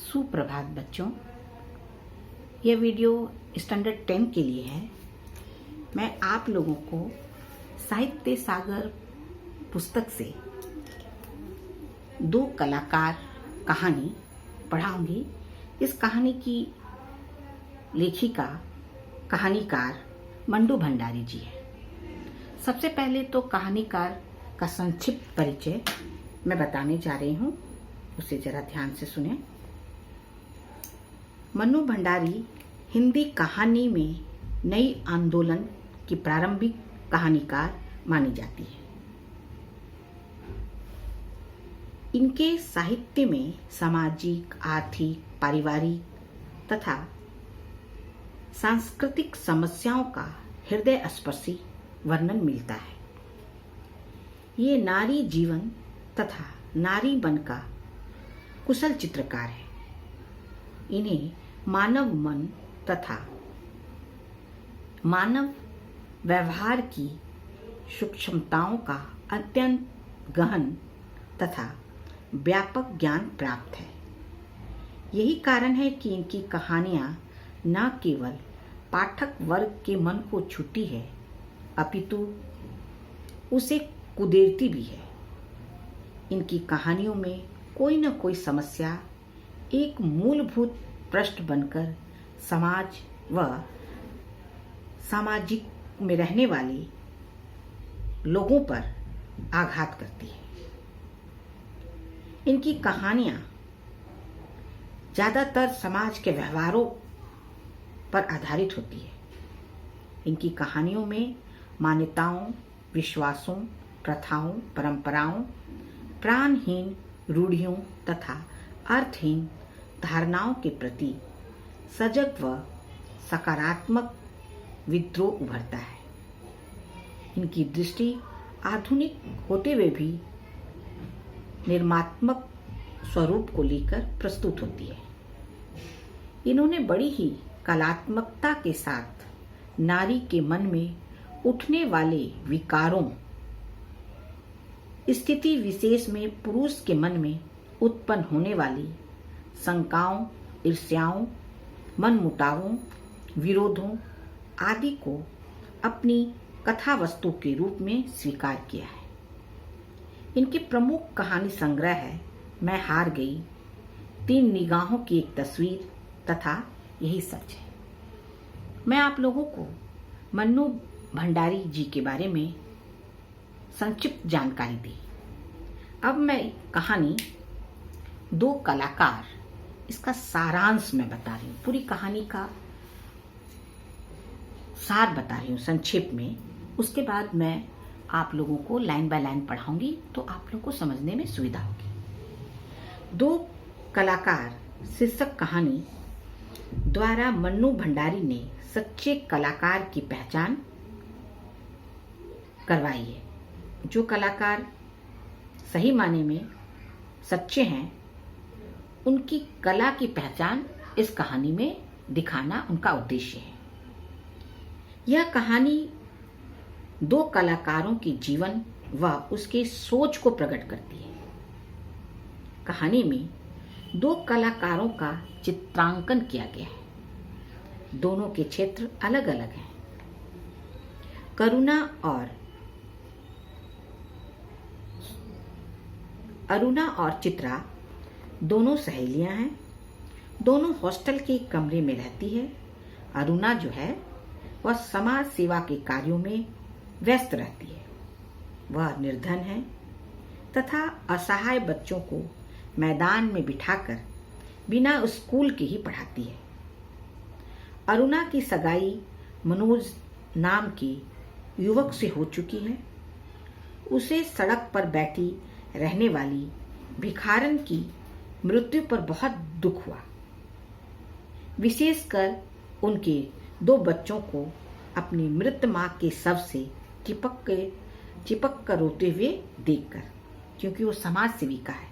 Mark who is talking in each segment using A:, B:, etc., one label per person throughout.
A: सुप्रभात बच्चों। यह वीडियो स्टैंडर्ड 10 के लिए है। मैं आप लोगों को साहित्य सागर पुस्तक से दो कलाकार कहानी पढ़ाऊंगी। इस कहानी की लेखिका कहानीकार मंडू भंडारी जी है। सबसे पहले तो कहानीकार का संक्षिप्त परिचय मैं बताने जा रही हूँ, उसे जरा ध्यान से सुने। मन्नू भंडारी हिंदी कहानी में नई आंदोलन की प्रारंभिक कहानीकार मानी जाती है। इनके साहित्य में सामाजिक, आर्थिक, पारिवारिक तथा सांस्कृतिक समस्याओं का हृदय स्पर्शी वर्णन मिलता है। ये नारी जीवन तथा नारी मन का कुशल चित्रकार है। इन्हें मानव मन तथा मानव व्यवहार की सूक्ष्मताओं का अत्यंत गहन तथा व्यापक ज्ञान प्राप्त है। यही कारण है कि इनकी कहानियां न केवल पाठक वर्ग के मन को छूती है, अपितु उसे कुदेरती भी है। इनकी कहानियों में कोई न कोई समस्या एक मूलभूत प्रश्न बनकर समाज व सामाजिक में रहने वाले लोगों पर आघात करती है। इनकी कहानियां ज्यादातर समाज के व्यवहारों पर आधारित होती है। इनकी कहानियों में मान्यताओं, विश्वासों, प्रथाओं, परंपराओं, प्राणहीन रूढ़ियों तथा अर्थहीन धारणाओं के प्रति सजग व सकारात्मक विद्रोह उभरता है। इनकी दृष्टि आधुनिक होते हुए भी निर्मात्मक स्वरूप को लेकर प्रस्तुत होती है। इन्होंने बड़ी ही कलात्मकता के साथ नारी के मन में उठने वाले विकारों, स्थिति विशेष में पुरुष के मन में उत्पन्न होने वाली शंकाओं, ईर्ष्याओं, मनमुटावों, विरोधों आदि को अपनी कथा वस्तु के रूप में स्वीकार किया है। इनकी प्रमुख कहानी संग्रह है मैं हार गई, तीन निगाहों की एक तस्वीर तथा यही सच है। मैं आप लोगों को मन्नू भंडारी जी के बारे में संक्षिप्त जानकारी दी। अब मैं कहानी दो कलाकार, इसका सारांश मैं बता रही हूँ। पूरी कहानी का सार बता रही हूँ संक्षेप में। उसके बाद मैं आप लोगों को लाइन बाय लाइन पढ़ाऊंगी तो आप लोगों को समझने में सुविधा होगी। दो कलाकार शीर्षक कहानी द्वारा मन्नू भंडारी ने सच्चे कलाकार की पहचान करवाई है। जो कलाकार सही माने में सच्चे हैं, उनकी कला की पहचान इस कहानी में दिखाना उनका उद्देश्य है। यह कहानी दो कलाकारों के जीवन व उसके सोच को प्रकट करती है। कहानी में दो कलाकारों का चित्रांकन किया गया है। दोनों के क्षेत्र अलग अलग हैं। अरुणा और चित्रा दोनों सहेलियां हैं। दोनों हॉस्टल के कमरे में रहती है। अरुणा जो है वह समाज सेवा के कार्यों में व्यस्त रहती है। वह निर्धन है तथा असहाय बच्चों को मैदान में बिठाकर बिना स्कूल के ही पढ़ाती है। अरुणा की सगाई मनोज नाम के युवक से हो चुकी है। उसे सड़क पर बैठी रहने वाली भिखारन की मृत्यु पर बहुत दुख हुआ, विशेषकर उनके दो बच्चों को अपनी मृत मां के शव से चिपक कर रोते हुए देखकर। क्योंकि वो समाज सेविका है,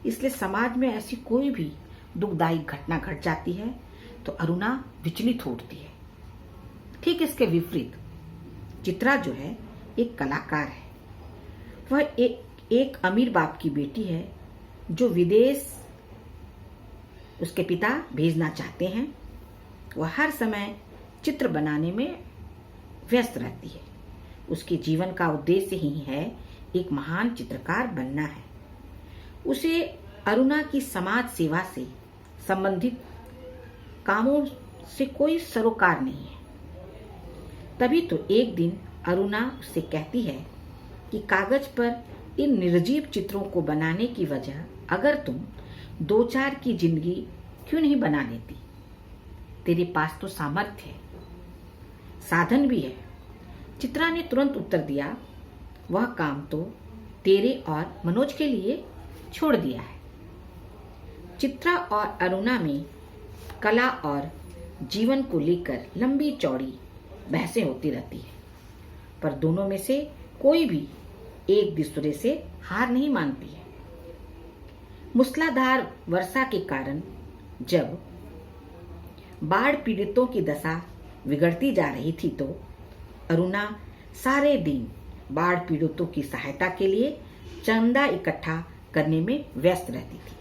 A: इसलिए समाज में ऐसी कोई भी दुखदायी घटना घट जाती है तो अरुणा विचलित हो उठती है। ठीक इसके विपरीत चित्रा जो है एक कलाकार है। वह एक अमीर बाप की बेटी है जो विदेश उसके पिता भेजना चाहते हैं। वह हर समय चित्र बनाने में व्यस्त रहती है। उसके जीवन का उद्देश्य ही है एक महान चित्रकार बनना है। उसे अरुणा की समाज सेवा से संबंधित कामों से कोई सरोकार नहीं है। तभी तो एक दिन अरुणा उससे कहती है कि कागज पर इन निर्जीव चित्रों को बनाने की वजह अगर तुम 2-4 की जिंदगी क्यों नहीं बना लेती? तेरे पास तो सामर्थ्य है, साधन भी है। चित्रा ने तुरंत उत्तर दिया, वह काम तो तेरे और मनोज के लिए छोड़ दिया है। चित्रा और अरुणा में कला और जीवन को लेकर लंबी चौड़ी बहसें होती रहती है, पर दोनों में से कोई भी एक दूसरे से हार नहीं मानती है। मूसलाधार वर्षा के कारण जब बाढ़ पीड़ितों की दशा बिगड़ती जा रही थी तो अरुणा सारे दिन बाढ़ पीड़ितों की सहायता के लिए चंदा इकट्ठा करने में व्यस्त रहती थी।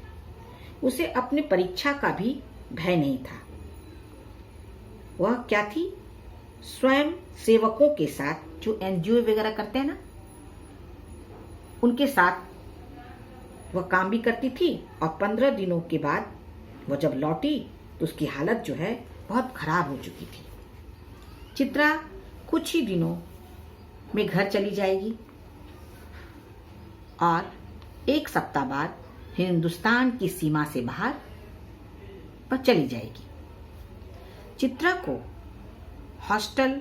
A: उसे अपने परीक्षा का भी भय नहीं था। वह क्या थी, स्वयं सेवकों के साथ, जो एनजीओ वगैरह करते हैं ना, उनके साथ वह काम भी करती थी। और 15 दिनों के बाद वह जब लौटी तो उसकी हालत जो है बहुत खराब हो चुकी थी। चित्रा कुछ ही दिनों में घर चली जाएगी और 1 सप्ताह बाद हिंदुस्तान की सीमा से बाहर वह चली जाएगी। चित्रा को हॉस्टल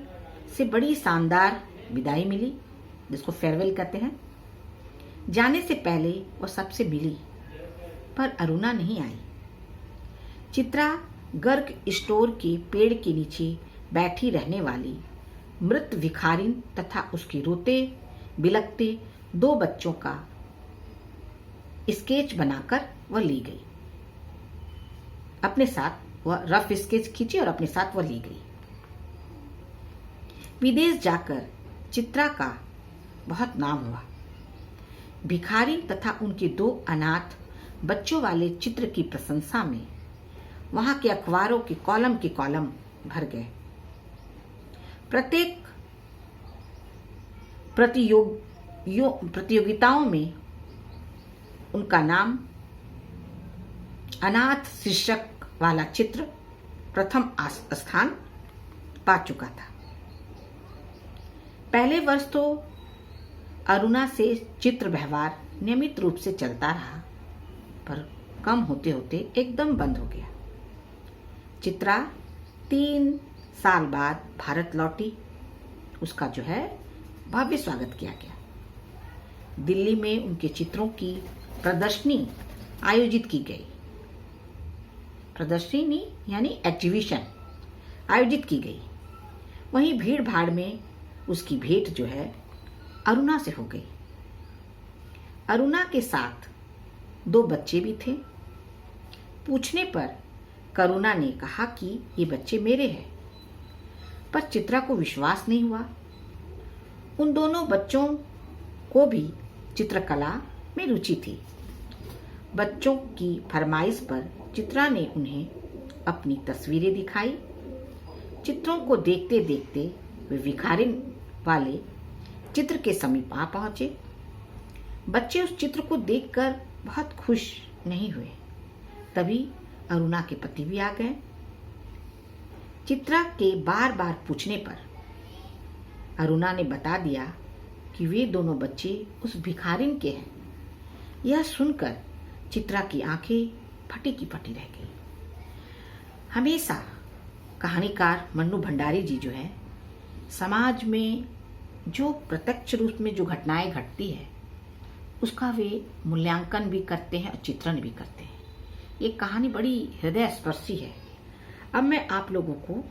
A: से बड़ी शानदार विदाई मिली, जिसको फेयरवेल कहते हैं। जाने से पहले वह सबसे मिली, पर अरुणा नहीं आई। चित्रा गर्ग स्टोर के पेड़ के नीचे बैठी रहने वाली मृत भिखारिन तथा उसके रोते बिलखते 2 बच्चों का स्केच बनाकर वह ली गई। अपने साथ वह रफ स्केच खींची और अपने साथ वह ली गई। विदेश जाकर चित्रा का बहुत नाम हुआ। भिखारी तथा उनके 2 अनाथ बच्चों वाले चित्र की प्रशंसा में वहां के अखबारों के कॉलम भर गए। प्रत्येक प्रतियोगिताओं में उनका नाम अनाथ शीर्षक वाला चित्र प्रथम स्थान पा चुका था। पहले वर्ष तो अरुणा से चित्र व्यवहार नियमित रूप से चलता रहा, पर कम होते होते एकदम बंद हो गया। चित्रा 3 साल बाद भारत लौटी। उसका जो है भव्य स्वागत किया गया। दिल्ली में उनके चित्रों की प्रदर्शनी आयोजित की गई। प्रदर्शनी यानी एग्जीबिशन आयोजित की गई। वहीं भीड़ भाड़ में उसकी भेंट जो है अरुणा से हो गई। अरुणा के साथ 2 बच्चे भी थे। पूछने पर करुणा ने कहा कि ये बच्चे मेरे हैं, पर चित्रा को विश्वास नहीं हुआ। उन दोनों बच्चों को भी चित्रकला में रुचि थी। बच्चों की फरमाइश पर चित्रा ने उन्हें अपनी तस्वीरें दिखाई। चित्रों को देखते देखते वे भिखारिन वाले चित्र के समीप आ पहुंचे। बच्चे उस चित्र को देखकर बहुत खुश नहीं हुए। तभी अरुणा के पति भी आ गए। चित्रा के बार बार पूछने पर अरुणा ने बता दिया कि वे दोनों बच्चे उस भिखारिन के हैं। यह सुनकर चित्रा की आंखें फटी की फटी रह गई। हमेशा कहानीकार मन्नू भंडारी जी जो है, समाज में जो प्रत्यक्ष रूप में जो घटनाएं घटती है उसका वे मूल्यांकन भी करते हैं और चित्रण भी करते हैं। ये कहानी बड़ी हृदय स्पर्शी है। अब मैं आप लोगों को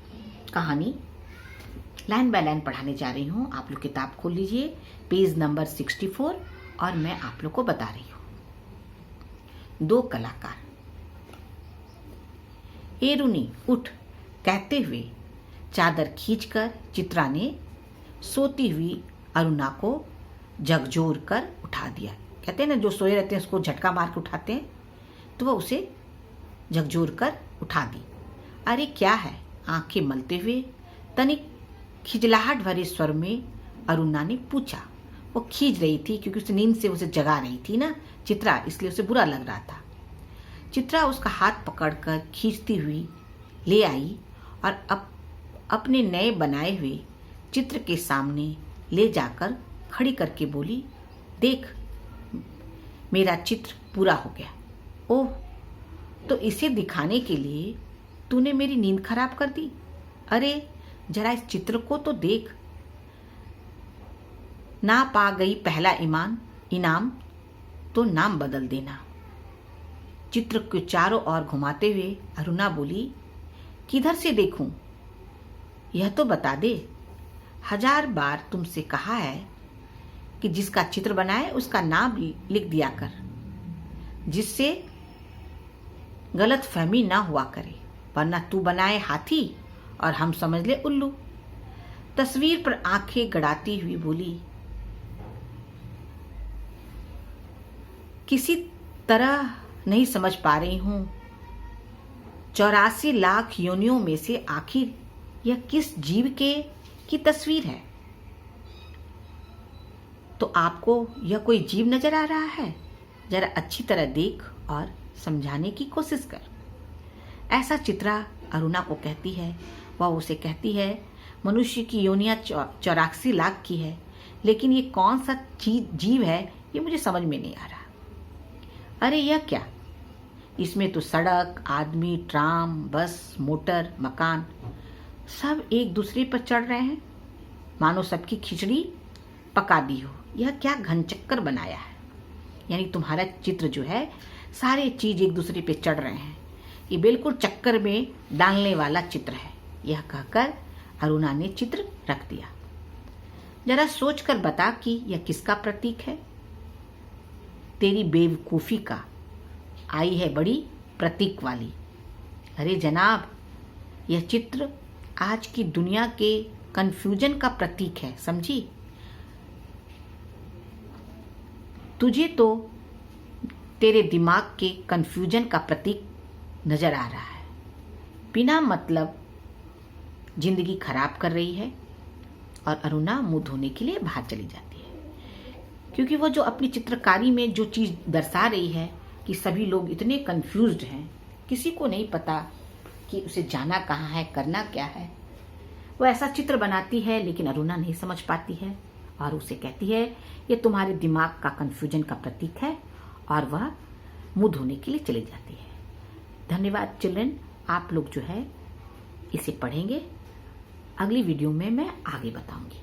A: कहानी लाइन बाय लाइन पढ़ाने जा रही हूँ। आप लोग किताब खोल लीजिए, पेज नंबर 64, और मैं आप लोग को बता रही हूँ। 2 कलाकार। ए रुनी उठ कहते हुए चादर खींचकर चित्रा ने सोती हुई अरुणा को झकझोर कर उठा दिया। कहते हैं ना, जो सोए रहते हैं उसको झटका मार के उठाते हैं, तो वह उसे झकझोर कर उठा दी। अरे क्या है? आंखें मलते हुए तनिक खिजलाहट भरे स्वर में अरुणा ने पूछा। वो खींच रही थी क्योंकि उस नींद से उसे जगा रही थी ना चित्रा, इसलिए उसे बुरा लग रहा था। चित्रा उसका हाथ पकड़कर खींचती हुई ले आई और अपने नए बनाए हुए चित्र के सामने ले जाकर खड़ी करके बोली, देख मेरा चित्र पूरा हो गया। ओह, तो इसे दिखाने के लिए तूने मेरी नींद खराब कर दी? अरे जरा इस चित्र को तो देख। ना पा गई पहला इनाम तो नाम बदल देना। चित्र को चारों ओर घुमाते हुए अरुणा बोली, किधर से देखूं? यह तो बता दे। 1000 बार तुमसे कहा है कि जिसका चित्र बनाए उसका नाम लिख दिया कर, जिससे गलत फहमी ना हुआ करे, वरना तू बनाए हाथी और हम समझ ले उल्लू। तस्वीर पर आंखें गड़ाती हुई बोली, किसी तरह नहीं समझ पा रही हूं 84 लाख योनियों में से आखिर यह किस जीव की तस्वीर है। तो आपको यह कोई जीव नजर आ रहा है? जरा अच्छी तरह देख और समझाने की कोशिश कर। ऐसा चित्रा अरुणा को कहती है। वह उसे कहती है, मनुष्य की योनियां 84 लाख की है, लेकिन ये कौन सा जीव है ये मुझे समझ में नहीं आ रहा। अरे यह क्या? इसमें तो सड़क, आदमी, ट्राम, बस, मोटर, मकान सब एक दूसरे पर चढ़ रहे हैं, मानो सबकी खिचड़ी पका दी हो। यह क्या घनचक्कर बनाया है? यानी तुम्हारा चित्र जो है सारे चीज एक दूसरे पे चढ़ रहे हैं, ये बिल्कुल चक्कर में डालने वाला चित्र है। यह कहकर अरुणा ने चित्र रख दिया। जरा सोचकर बता कि यह किसका प्रतीक है? तेरी बेवकूफी का। आई है बड़ी प्रतीक वाली। अरे जनाब, यह चित्र आज की दुनिया के कंफ्यूजन का प्रतीक है, समझी? तुझे तो तेरे दिमाग के कंफ्यूजन का प्रतीक नजर आ रहा है। बिना मतलब जिंदगी खराब कर रही है। और अरुणा मुंह धोने के लिए बाहर चली जाती है, क्योंकि वो जो अपनी चित्रकारी में जो चीज दर्शा रही है कि सभी लोग इतने कंफ्यूज्ड हैं, किसी को नहीं पता कि उसे जाना कहाँ है, करना क्या है। वो ऐसा चित्र बनाती है, लेकिन अरुणा नहीं समझ पाती है और उसे कहती है ये तुम्हारे दिमाग का कंफ्यूजन का प्रतीक है, और वह मुंह धोने के लिए चली जाती है। धन्यवाद चिल्ड्रन, आप लोग जो है इसे पढ़ेंगे। अगली वीडियो में मैं आगे बताऊंगी।